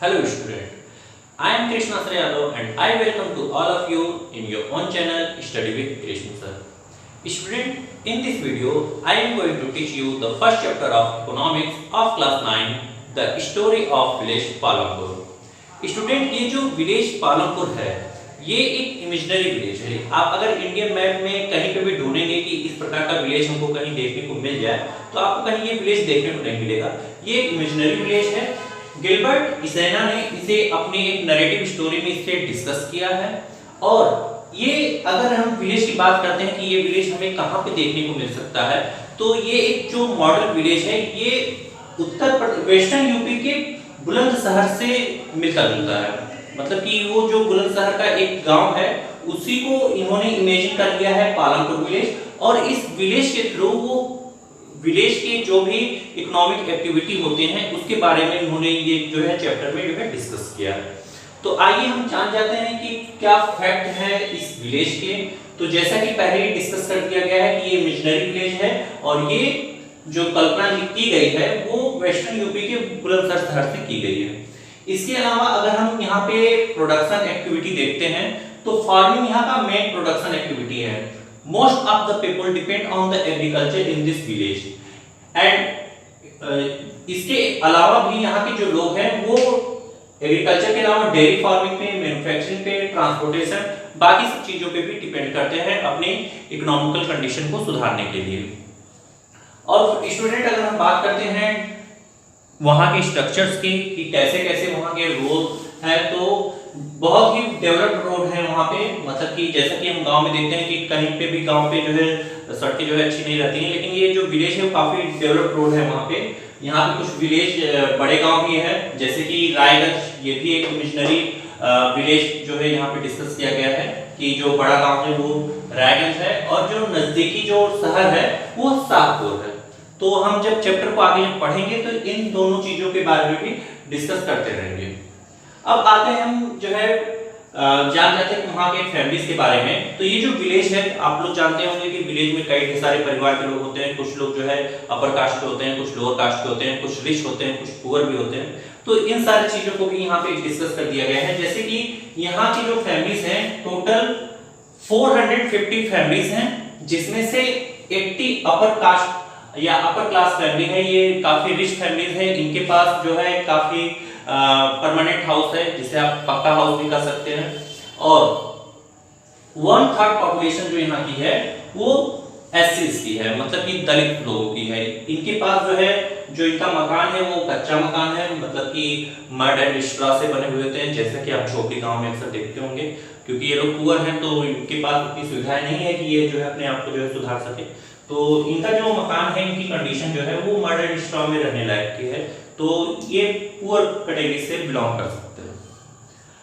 Hello student, I am Krishna Yadav and I welcome to all of you in your own channel Study with Krishna Sir. Student, in this video I am going to teach you the first chapter of economics of class 9, the story of village Palampur. Student, ये जो village Palampur है ये एक imaginary village है। आप अगर Indian map में कहीं पे भी ढूंढेंगे कि इस प्रकार का विलेज हमको कहीं देखने को मिल जाए तो आपको कहीं ये विलेज देखने को नहीं मिलेगा। ये एक इमेजिनरी विलेज है। गिलबर्ट इसेना ने इसे अपनी एक नैरेटिव स्टोरी में इसे डिस्कस किया है। और ये अगर हम विलेज की बात करते हैं कि ये विलेज हमें कहाँ पे देखने को मिल सकता है तो ये एक जो मॉडल विलेज है ये वेस्टर्न यूपी के बुलंदशहर से मिलता जुलता है। मतलब कि वो जो बुलंदशहर का एक गांव है उसी को इन्होंने इमेजिन कर लिया है पालमपुर विलेज। और इस विलेज के थ्रू वो विलेज के जो भी इकोनॉमिक एक्टिविटी होते हैं उसके बारे में इन्होंने ये जो है चैप्टर में जो है डिस्कस किया है। तो आइए हम जान जाते हैं कि क्या फैक्ट है इस विलेज के। तो जैसा कि पहले ही डिस्कस कर दिया गया है कि ये इमेजिनरी विलेज है और ये जो कल्पना की गई है वो वेस्टर्न यूपी के बुलंदशहर से की गई है। इसके अलावा अगर हम यहाँ पे प्रोडक्शन एक्टिविटी देखते हैं तो फार्मिंग यहाँ का मेन प्रोडक्शन एक्टिविटी है। Most of the people depend on the agriculture in this village and इसके अलावा भी यहाँ के जो लोग हैं वो एग्रीकल्चर के अलावा डेयरी फार्मिंग पे, मैन्युफैक्चरिंग पे, ट्रांसपोर्टेशन बाकी सब चीजों पे भी डिपेंड करते हैं अपने इकोनॉमिकल कंडीशन को सुधारने के लिए। और स्टूडेंट अगर हम बात करते हैं वहाँ के स्ट्रक्चर्स की कि कैसे कैसे वहाँ के रोड है तो बहुत ही डेवलप्ड रोड है वहाँ पे। मतलब कि जैसा कि हम गांव में देखते हैं कि कहीं पे भी गांव पे जो है सड़कें जो है अच्छी नहीं रहती हैं, लेकिन ये जो विलेज है वो काफी डेवलप्ड रोड है वहाँ पे। यहाँ पे कुछ विलेज बड़े गांव भी है जैसे कि रायगंज, ये भी एक मिशनरी विलेज जो है यहाँ पे डिस्कस किया गया है कि जो बड़ा गाँव है वो रायगंज है और जो नजदीकी जो शहर है वो शाहपुर है। तो हम जब चैप्टर को आगे पढ़ेंगे तो इन दोनों चीजों के बारे में भी डिस्कस करते रहेंगे। अब आते हैं हम जो है जान जाते हैं वहाँ के फैमिलीज के बारे में। तो ये जो विलेज है आप लोग जानते होंगे कि विलेज में कई सारे परिवार के लोग होते हैं। कुछ लोग जो है अपर कास्ट के होते हैं, कुछ लोअर कास्ट के होते हैं, कुछ रिच होते हैं, कुछ पुअर भी होते हैं। तो इन सारी चीजों को भी यहाँ पे डिस्कस कर दिया गया है। जैसे कि यहाँ की जो फैमिलीज हैं टोटल 450 फैमिलीज हैं जिसमें से 80 अपर कास्ट या अपर क्लास फैमिली है। ये काफी रिच फैमिलीज है। इनके पास जो है काफी परमानेंट हाउस है जिसे आप पक्का हाउस भी कर सकते हैं। और 1/3 पॉपुलेशन जो यहाँ की है वो एससीज की है, मतलब कि दलित लोगों की है। इनके पास जो है जो इनका मकान है वो कच्चा मकान है, मतलब कि मड एंड स्ट्रॉ से बने हुए होते हैं जैसा कि आप झोपड़ी गांव में अक्सर देखते होंगे। क्योंकि ये लोग पुअर हैं तो इनके पास उतनी सुविधाएं नहीं है कि ये जो है अपने आप को जो है सुधार सके। तो इनका जो मकान है इनकी कंडीशन जो है वो मड एंड स्ट्रॉ में रहने लायक की है। तो ये पुअर कैटेगरी से बिलोंग कर सकते हैं।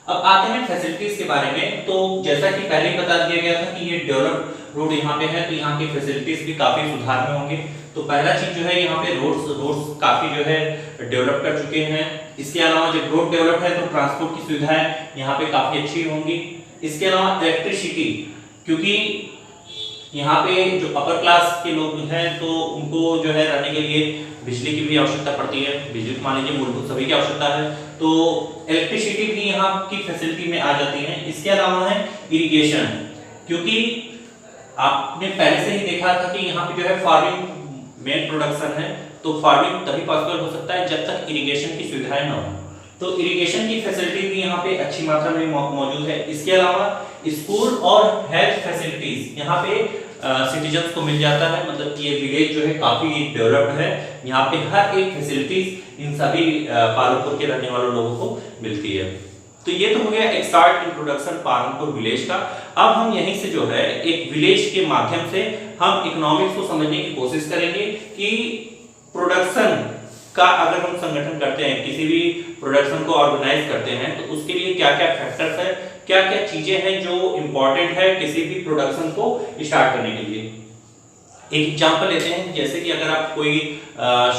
अब आते हैं फैसिलिटीज के बारे में। तो जैसा कि पहले ही बता दिया गया था कि ये डेवलप्ड रोड यहाँ पे है तो यहाँ की फैसिलिटीज भी काफी सुधार में होंगे। तो पहला चीज जो है यहाँ पे रोड्स काफी जो है डेवलप कर चुके हैं। इसके अलावा जब रोड डेवलप है तो ट्रांसपोर्ट की सुविधाएं यहाँ पे काफी अच्छी होंगी। इसके अलावा इलेक्ट्रिसिटी, क्योंकि यहाँ पे जो अपर क्लास के लोग हैं तो उनको जो है रहने के लिए बिजली की भी आवश्यकता पड़ती है। बिजली तो मान लीजिए मूलभूत सभी की आवश्यकता है, तो इलेक्ट्रिसिटी भी यहाँ की फैसिलिटी में आ जाती है। इसके अलावा है इरिगेशन, क्योंकि आपने पहले से ही देखा था कि यहाँ पे जो है फार्मिंग मेन प्रोडक्शन है। तो फार्मिंग तभी पॉसिबल हो सकता है जब तक इरिगेशन की सुविधाएं न हो। तो इरिगेशन की फैसिलिटी भी यहाँ पे अच्छी मात्रा में मौजूद है। इसके अलावा स्कूल और हेल्थ फैसिलिटीज यहाँ पे सिटीजन्स को मिल जाता है। मतलब कि ये विलेज जो है काफी डेवलप्ड है। यहाँ पे हर एक फैसिलिटीज इन सभी पालमपुर के रहने वाले लोगों को मिलती है। तो ये तो हो गया एक शॉर्ट इंट्रोडक्शन पालमपुर विलेज का। अब हम यहीं से जो है एक विलेज के माध्यम से हम इकोनॉमिक्स को समझने की कोशिश करेंगे कि प्रोडक्शन का अगर हम संगठन करते हैं, किसी भी प्रोडक्शन को ऑर्गेनाइज करते हैं तो उसके लिए क्या क्या फैक्टर्स है, क्या क्या चीजें हैं जो इंपॉर्टेंट है किसी भी प्रोडक्शन को स्टार्ट करने के लिए। एक एग्जांपल लेते हैं, जैसे कि अगर आप कोई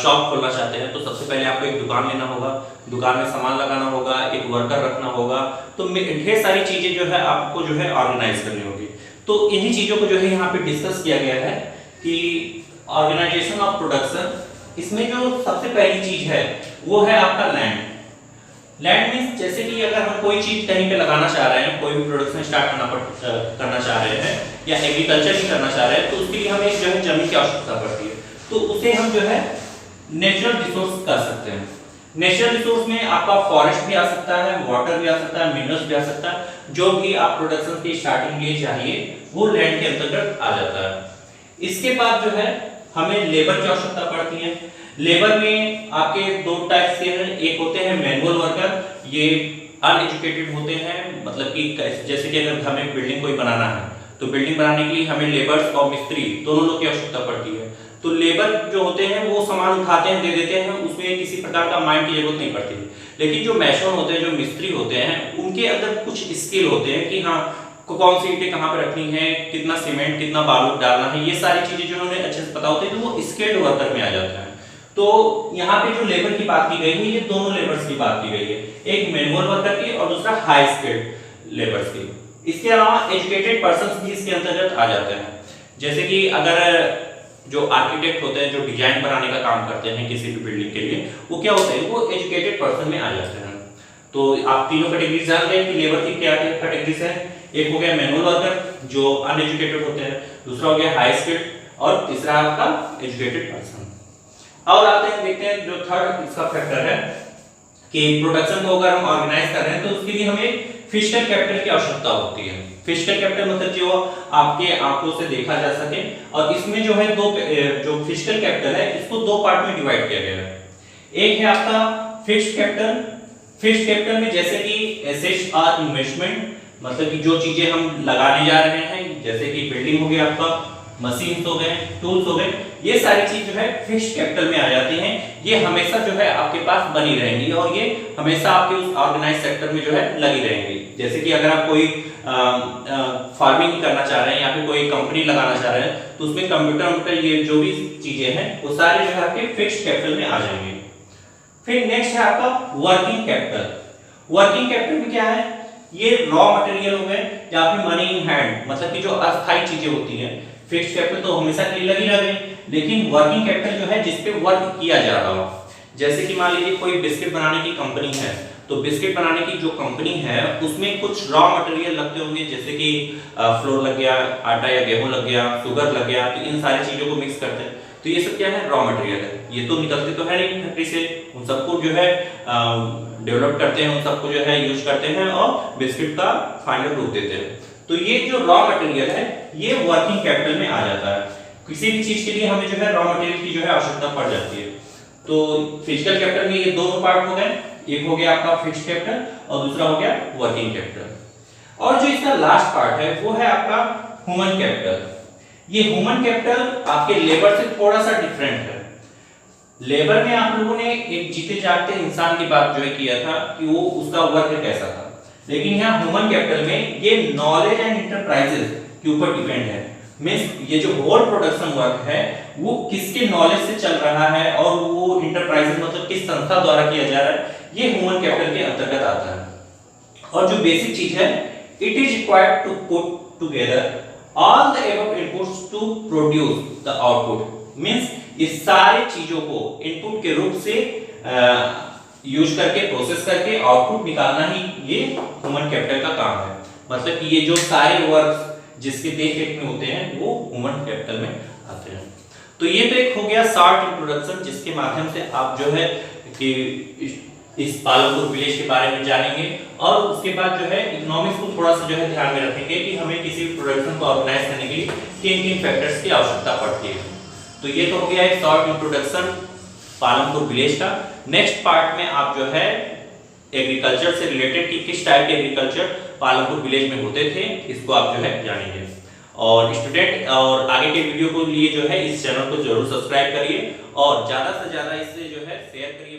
शॉप खोलना चाहते हैं तो सबसे पहले आपको एक दुकान लेना होगा, दुकान में सामान लगाना होगा, एक वर्कर रखना होगा। तो ढेर सारी चीजें जो है आपको जो है ऑर्गेनाइज करनी होगी। तो इन्हीं चीजों को जो है यहाँ पे डिस्कस किया गया है कि ऑर्गेनाइजेशन ऑफ प्रोडक्शन। इसमें जो सबसे पहली चीज है वो है आपका लैंड। लैंड मीन्स जैसे कि अगर हम कोई चीज कहीं पे लगाना चाह रहे हैं, कोई भी प्रोडक्शन स्टार्ट करना चाह रहे हैं या एग्रीकल्चर भी करना चाह रहे हैं, तो उसके लिए हमें एक जो है जमीन की आवश्यकता पड़ती है। तो उसे हम जो है नेचुरल रिसोर्स कर सकते हैं। नेचुरल रिसोर्स में आपका फॉरेस्ट भी आ सकता है, वाटर भी आ सकता है, मिनरल्स भी आ सकता है, जो भी आप प्रोडक्शन की स्टार्टिंग के लिए चाहिए वो लैंड के अंतर्गत आ जाता है। इसके बाद जो है हमें लेबर की आवश्यकता पड़ती है। लेबर में आपके दो टाइप्स के हैं, एक होते हैं मैनुअल वर्कर, ये अनएजुकेटेड होते हैं, मतलब कि जैसे कि अगर हमें बिल्डिंग कोई बनाना है तो बिल्डिंग बनाने के लिए हमें लेबर्स और मिस्त्री दोनों लोग की आवश्यकता पड़ती है। तो लेबर जो होते हैं वो सामान उठाते हैं, दे देते हैं, उसमें किसी प्रकार का माइंड की जरूरत नहीं पड़ती। लेकिन जो मैसन होते हैं, जो मिस्त्री होते हैं, उनके अंदर कुछ स्किल होते हैं कि हाँ कौन सी ईंटें कहाँ पर रखनी है, कितना सीमेंट, कितना बालू डालना है, ये सारी चीजें जो उन्हें अच्छे से पता होती है, तो वो स्किल्ड वर्कर में आ जाता है। तो यहाँ पे जो लेबर की बात की गई है, ये दोनों लेबर्स की बात की गई है, एक मैनुअल वर्कर की और दूसरा हाई स्किल्ड लेबर्स की। इसके अलावा एजुकेटेड पर्संस भी इसके अंतर्गत आ जाते हैं। जैसे कि अगर जो आर्किटेक्ट होते हैं, जो डिजाइन बनाने का काम करते हैं किसी भी बिल्डिंग के लिए, वो क्या होते हैं, वो एजुकेटेड पर्सन में आ जाते हैं। तो आप तीनों कैटेगरीज जान गए कि लेबर की क्या कैटेगरीज है। एक हो गया मैनुअल वर्कर जो अनएजुकेटेड होते हैं, दूसरा हो गया हाई स्किल्ड और तीसरा आपका एजुकेटेड पर्सन। और आते हैं देखते हैं जो थर्ड इसका फैक्टर है कि प्रोडक्शन को अगर हम ऑर्गेनाइज कर रहे हैं तो उसके लिए हमें फिजिकल कैपिटल की आवश्यकता होती है। फिजिकल कैपिटल मतलब जो आपके आंखों से देखा जा सके, और इसमें जो है दो जो फिजिकल कैपिटल है इसको दो पार्ट में डिवाइड किया गया है। एक है आपका फिक्स्ड कैपिटल। फिक्स्ड कैपिटल में जैसे कि एसेट्स और इन्वेस्टमेंट, मतलब कि जो चीजें हम लगाने जा रहे हैं, जैसे कि बिल्डिंग हो गया, आपका मशीन्स हो गए, टूल्स हो गए, ये सारी चीज जो है फिक्स्ड कैपिटल में आ जाती हैं। ये हमेशा जो है आपके पास बनी रहेंगी और ये हमेशा आपके उस ऑर्गेनाइज सेक्टर में जो है लगी रहेंगी। जैसे कि अगर आप कोई फार्मिंग करना चाह रहे हैं या फिर कोई कंपनी लगाना चाह रहे हैं, तो उसमें कंप्यूटर ये जो भी चीजें हैं वो सारे जो है आपके फिक्स्ड कैपिटल में आ जाएंगे। फिर नेक्स्ट है आपका वर्किंग कैपिटल। वर्किंग कैपिटल में क्या है, ये रॉ मटेरियल हो गए या फिर मनी इन हैंड, मतलब कि जो अस्थायी चीजें होती हैं। फिक्स्ड कैपिटल तो हमेशा के लिए लगी रहे, लेकिन वर्किंग कैपिटल जो है जिस पे वर्क किया जा रहा हो, जैसे कि मान लीजिए कोई बिस्किट बनाने की कंपनी है, तो बिस्किट बनाने की जो कंपनी है उसमें कुछ रॉ मटेरियल लगते होंगे, जैसे कि फ्लोर लग गया, आटा या गेहूं लग गया, शुगर लग गया, तो इन सारी चीजों को मिक्स करते हैं। तो ये सब क्या है, रॉ मटेरियल है। ये तो निकलते तो है नहीं फैक्ट्री से, उन सबको जो है डेवलप करते हैं, उन सबको जो है यूज करते हैं और बिस्किट का फाइनल रूप देते हैं। तो ये जो रॉ मटेरियल है ये वर्किंग कैपिटल में आ जाता है। किसी भी चीज के लिए हमें जो है रॉ मटेरियल की जो है आवश्यकता पड़ जाती है। तो फिजिकल कैपिटल में ये दोनों पार्ट हो गए, एक हो गया आपका फिक्स्ड कैपिटल और दूसरा हो गया वर्किंग कैपिटल। और जो इसका लास्ट पार्ट है वो है आपका ह्यूमन कैपिटल। ये ह्यूमन कैपिटल आपके लेबर से थोड़ा सा डिफरेंट है। लेबर में आप लोगों ने एक जीते जागते इंसान की बात जो है किया था कि वो उसका वर्क कैसा था, लेकिन यहाँ ह्यूमन कैपिटल में ये नॉलेज एंड इंटरप्राइजेस के ऊपर डिपेंड है। मींस ये जो होल प्रोडक्शन वर्क है वो किसके नॉलेज से चल रहा है और वो इंटरप्राइजेस मतलब किस संस्था द्वारा किया जा रहा है, ये ह्यूमन कैपिटल के अंतर्गत आता है। और जो बेसिक चीज है, it is required to put together all the above inputs to produce the output. Means इस सारे चीजों को इनपुट के रूप से यूज करके प्रोसेस करके आउटपुट निकालना ही ये ह्यूमन कैपिटल का काम है। मतलब कि ये जो सारे वर्क्स जिसके देख-रेख में होते हैं वो ह्यूमन कैपिटल में आते हैं। तो ये तो एक हो गया शॉर्ट इंट्रोडक्शन, जिसके माध्यम से आप जो है कि इस पालमपुर विलेज के बारे में जानेंगे और उसके बाद जो है इकोनॉमिक्स को थोड़ा सा जो है ध्यान में रखेंगे कि हमें किसी भी प्रोडक्शन को ऑर्गेनाइज करने के लिए किन-किन फैक्टर्स की आवश्यकता पड़ती है। तो ये तो हो गया एक शॉर्ट इंट्रोडक्शन पालमपुर विलेज का। नेक्स्ट पार्ट में आप जो है एग्रीकल्चर से रिलेटेड कि किस टाइप के एग्रीकल्चर पालमपुर विलेज में होते थे, इसको आप जो है जानेंगे। और स्टूडेंट और आगे के वीडियो को लिए जो है इस चैनल को जरूर सब्सक्राइब करिए और ज्यादा से ज्यादा इसे जो है शेयर करिए।